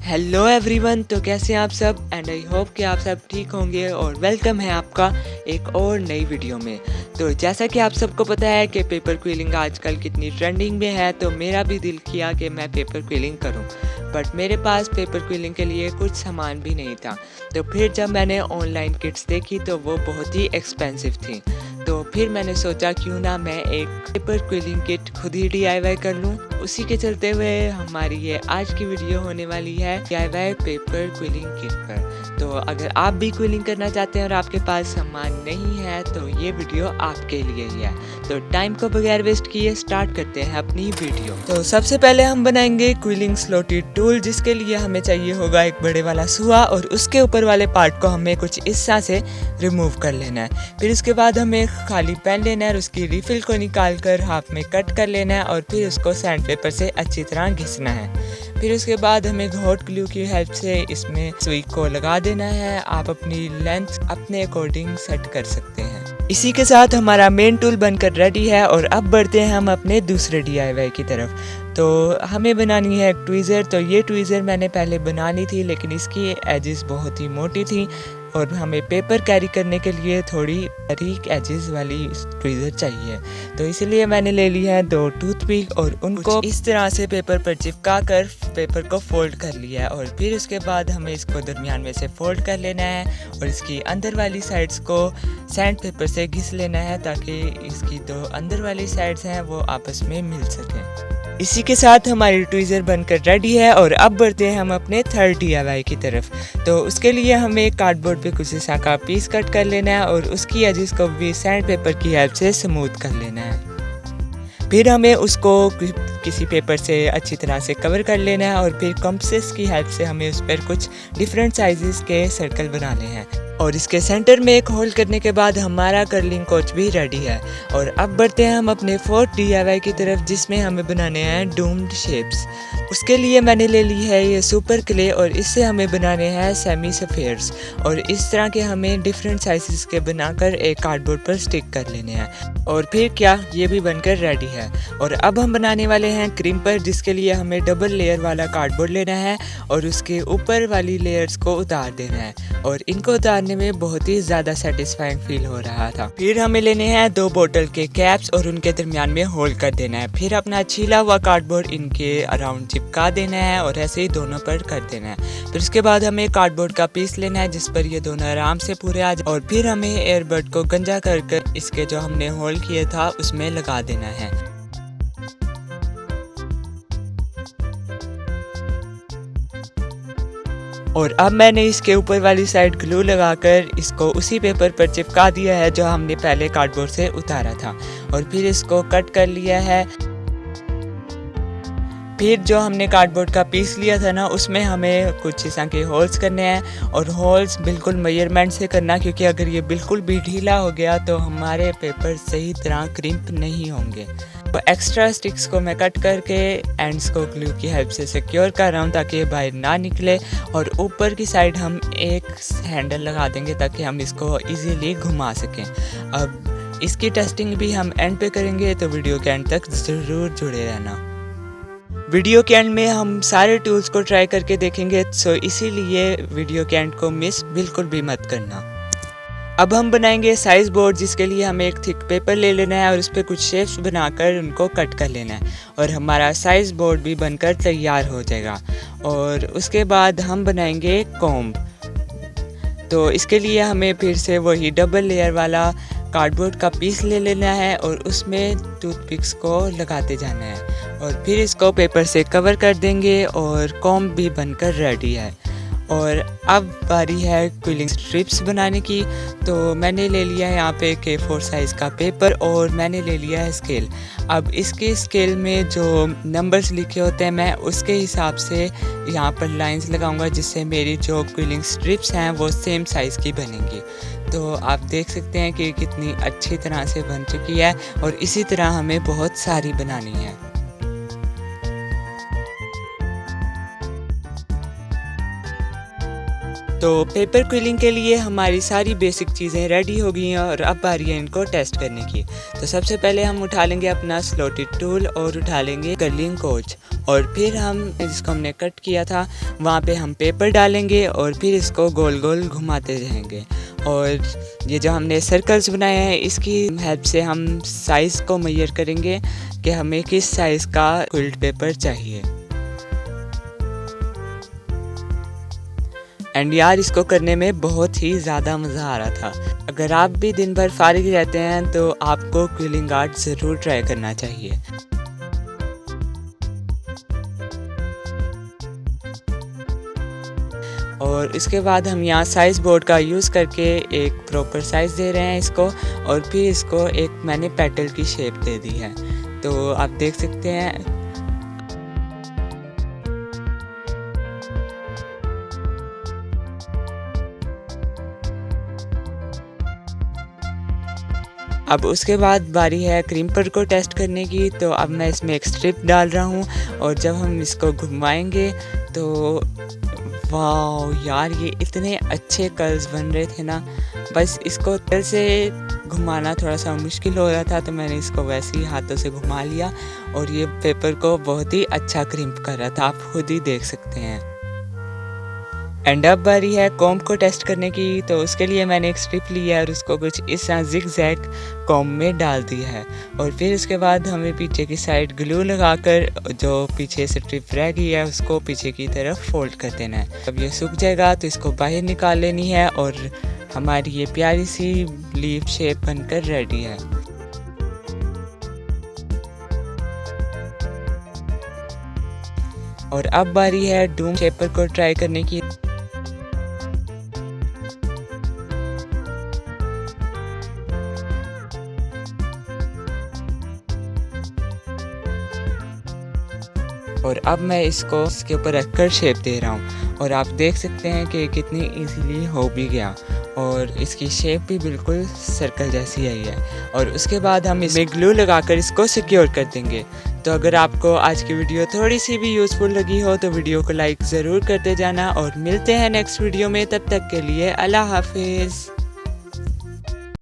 Hello everyone, तो कैसे हैं आप सब। एंड आई होप कि आप सब ठीक होंगे और वेलकम है आपका एक और नई वीडियो में। तो जैसा कि आप सबको पता है कि पेपर क्विलिंग आजकल कितनी ट्रेंडिंग में है, तो मेरा भी दिल किया कि मैं पेपर क्विलिंग करूं, बट मेरे पास पेपर क्विलिंग के लिए कुछ सामान भी नहीं था। तो फिर जब मैंने ऑनलाइन किट्स देखी तो वो बहुत ही एक्सपेंसिव थी। तो फिर मैंने सोचा क्यों ना मैं एक पेपर क्विलिंग किट खुद ही DIY कर लूं। उसी के चलते हुए हमारी ये आज की वीडियो होने वाली है DIY पेपर क्विलिंग किट पर। तो अगर आप भी क्विलिंग करना चाहते हैं और आपके पास सामान नहीं है तो ये वीडियो आपके लिए ही है। तो टाइम को बगैर वेस्ट किए स्टार्ट करते हैं अपनी वीडियो। तो सबसे पहले हम बनाएंगे क्विलिंग स्लॉटेड टूल, जिसके लिए हमें चाहिए होगा एक बड़े वाला सुआ और उसके ऊपर वाले पार्ट को हमें कुछ इस तरह से रिमूव कर लेना है। फिर उसके बाद हमें खाली पेन लेना है और उसकी रिफिल को निकाल कर हाफ में कट कर लेना है और फिर उसको सैंड पेपर से अच्छी तरह घिसना है। फिर उसके बाद हमें हॉट ग्लू की हेल्प से इसमें सुई को लगा देना है। आप अपनी लेंथ अपने अकॉर्डिंग सेट कर सकते हैं। इसी के साथ हमारा मेन टूल बनकर रेडी है और अब बढ़ते हैं हम अपने दूसरे DIY की तरफ। तो हमें बनानी है एक ट्वीज़र। तो ये ट्वीज़र मैंने पहले बनानी थी, लेकिन इसकी एजेस बहुत ही मोटी थी और हमें पेपर कैरी करने के लिए थोड़ी बारीक एजेस वाली ट्वीज़र चाहिए। तो इसलिए मैंने ले ली है 2 टूथपिक और उनको इस तरह से पेपर पर चिपका कर पेपर को फोल्ड कर लिया है। और फिर उसके बाद हमें इसको दरमियान में से फोल्ड कर लेना है और इसकी अंदर वाली साइड्स को सैंड पेपर से घिस लेना है ताकि इसकी 2 अंदर वाली साइड्स हैं वो आपस में मिल सकें। इसी के साथ हमारी ट्वीज़र बनकर रेडी है और अब बढ़ते हैं हम अपने थर्ड DIY की तरफ। तो उसके लिए हमें कार्डबोर्ड पे कुछ ऐसा का पीस कट कर लेना है और उसकी एजेस को भी सैंड पेपर की हेल्प से स्मूथ कर लेना है। फिर हमें उसको किसी पेपर से अच्छी तरह से कवर कर लेना है और फिर कंपास की हेल्प से हमें उस पर कुछ डिफरेंट साइजेस के सर्कल बनाने हैं। और इसके सेंटर में एक होल करने के बाद हमारा कर्लिंग कोच भी रेडी है। और अब बढ़ते हैं हम अपने फोर्थ DIY की तरफ, जिसमें हमें बनाने हैं डूम्ड शेप्स। उसके लिए मैंने ले ली है ये सुपर क्ले और इससे हमें बनाने हैं सेमी सफेयर्स। और इस तरह के हमें डिफरेंट साइजेस के बनाकर एक कार्डबोर्ड पर स्टिक कर लेने हैं। और फिर क्या, ये भी बनकर रेडी है। और अब हम बनाने वाले हैं क्रिम्पर, जिसके लिए हमें डबल लेयर वाला कार्डबोर्ड लेना है और उसके ऊपर वाली लेयर्स को उतार देना है। और इनको उतारने में बहुत ही ज़्यादा सेटिस्फाइंग फील हो रहा था। फिर हमें लेने हैं 2 बोतल के कैप्स और उनके दरमियान में होल कर देना है। फिर अपना छीला हुआ कार्डबोर्ड इनके अराउंड चिपका देना है और ऐसे ही दोनों पर कर देना है। फिर उसके बाद हमें कार्डबोर्ड का पीस लेना है जिस पर ये दोनों आराम से पूरे आ जाए। और फिर हमें एयरबड को गंजा कर इसके जो हमने होल किए था उसमें लगा देना है। और अब मैंने इसके ऊपर वाली साइड ग्लू लगाकर इसको उसी पेपर पर चिपका दिया है जो हमने पहले कार्डबोर्ड से उतारा था। और फिर इसको कट कर लिया है। फिर जो हमने कार्डबोर्ड का पीस लिया था ना, उसमें हमें कुछ इस तरह के होल्स करने हैं और होल्स बिल्कुल मेजरमेंट से करना, क्योंकि अगर ये बिल्कुल भी ढीला हो गया तो हमारे पेपर सही तरह क्रिम्प नहीं होंगे। तो एक्स्ट्रा स्टिक्स को मैं कट करके एंड्स को ग्लू की हेल्प से सिक्योर कर रहा हूँ ताकि ये बाहर ना निकले। और ऊपर की साइड हम एक हैंडल लगा देंगे ताकि हम इसको इजीली घुमा सकें। अब इसकी टेस्टिंग भी हम एंड पे करेंगे, तो वीडियो के एंड तक ज़रूर जुड़े रहना। वीडियो के एंड में हम सारे टूल्स को ट्राई करके देखेंगे, सो इसीलिए वीडियो के एंड को मिस बिल्कुल भी मत करना। अब हम बनाएंगे साइज बोर्ड, जिसके लिए हमें एक थिक पेपर ले लेना है और उस पर कुछ शेप्स बनाकर उनको कट कर लेना है और हमारा साइज बोर्ड भी बनकर तैयार हो जाएगा। और उसके बाद हम बनाएंगे कॉम्ब। तो इसके लिए हमें फिर से वही डबल लेयर वाला कार्डबोर्ड का पीस ले लेना है और उसमें टूथपिक्स को लगाते जाना है और फिर इसको पेपर से कवर कर देंगे और कॉम्ब भी बनकर रेडी है। और अब बारी है क्विलिंग स्ट्रिप्स बनाने की। तो मैंने ले लिया है यहाँ पे A4 साइज़ का पेपर और मैंने ले लिया है स्केल। अब इसके स्केल में जो नंबर्स लिखे होते हैं मैं उसके हिसाब से यहाँ पर लाइंस लगाऊंगा, जिससे मेरी जो क्विलिंग स्ट्रिप्स हैं वो सेम साइज़ की बनेंगी। तो आप देख सकते हैं कि कितनी अच्छी तरह से बन चुकी है और इसी तरह हमें बहुत सारी बनानी है। तो पेपर क्विलिंग के लिए हमारी सारी बेसिक चीज़ें रेडी हो गई हैं और अब बारी है इनको टेस्ट करने की। तो सबसे पहले हम उठा लेंगे अपना स्लॉटेड टूल और उठा लेंगे कर्लिंग कोच, और फिर हम जिसको हमने कट किया था वहाँ पे हम पेपर डालेंगे और फिर इसको गोल गोल घुमाते रहेंगे। और ये जो हमने सर्कल्स बनाए हैं इसकी हेल्प से हम साइज़ को मेजर करेंगे कि हमें किस साइज़ का क्विल्ट पेपर चाहिए। एंड यार इसको करने में बहुत ही ज़्यादा मज़ा आ रहा था। अगर आप भी दिन भर फारिग रहते हैं तो आपको क्विलिंग आर्ट ज़रूर ट्राई करना चाहिए। और इसके बाद हम यहाँ साइज़ बोर्ड का यूज़ करके एक प्रॉपर साइज़ दे रहे हैं इसको, और फिर इसको एक मैंने पेटल की शेप दे दी है। तो आप देख सकते हैं। अब उसके बाद बारी है क्रीपर को टेस्ट करने की। तो अब मैं इसमें एक स्ट्रिप डाल रहा हूँ और जब हम इसको घुमाएंगे तो वाह यार ये इतने अच्छे कर्ल्स बन रहे थे ना। बस इसको तेल से घुमाना थोड़ा सा मुश्किल हो रहा था तो मैंने इसको वैसे ही हाथों से घुमा लिया और ये पेपर को बहुत ही अच्छा क्रिम्प कर रहा था, आप खुद ही देख सकते हैं। एंड अब बारी है कॉम्ब को टेस्ट करने की। तो उसके लिए मैंने एक स्ट्रिप ली है और उसको कुछ इस तरह जिग-जैग कॉम्ब में डाल दिया है, और फिर उसके बाद हमें पीछे की साइड ग्लू लगाकर जो पीछे से स्ट्रिप रह गई है उसको पीछे की तरफ फोल्ड कर देना है। अब ये सूख जाएगा तो इसको बाहर निकाल लेनी है और हमारी ये प्यारी सी लीफ शेप बनकर रेडी है। और अब बारी है डूम शेपर को ट्राई करने की। और अब मैं इसको इसके ऊपर रखकर शेप दे रहा हूँ और आप देख सकते हैं कि कितनी इजीली हो भी गया और इसकी शेप भी बिल्कुल सर्कल जैसी आई है। और उसके बाद हम इसमें ग्लू लगाकर इसको सिक्योर कर देंगे। तो अगर आपको आज की वीडियो थोड़ी सी भी यूज़फुल लगी हो तो वीडियो को लाइक ज़रूर करते जाना और मिलते हैं नेक्स्ट वीडियो में। तब तक के लिए अल्लाह हाफिज़।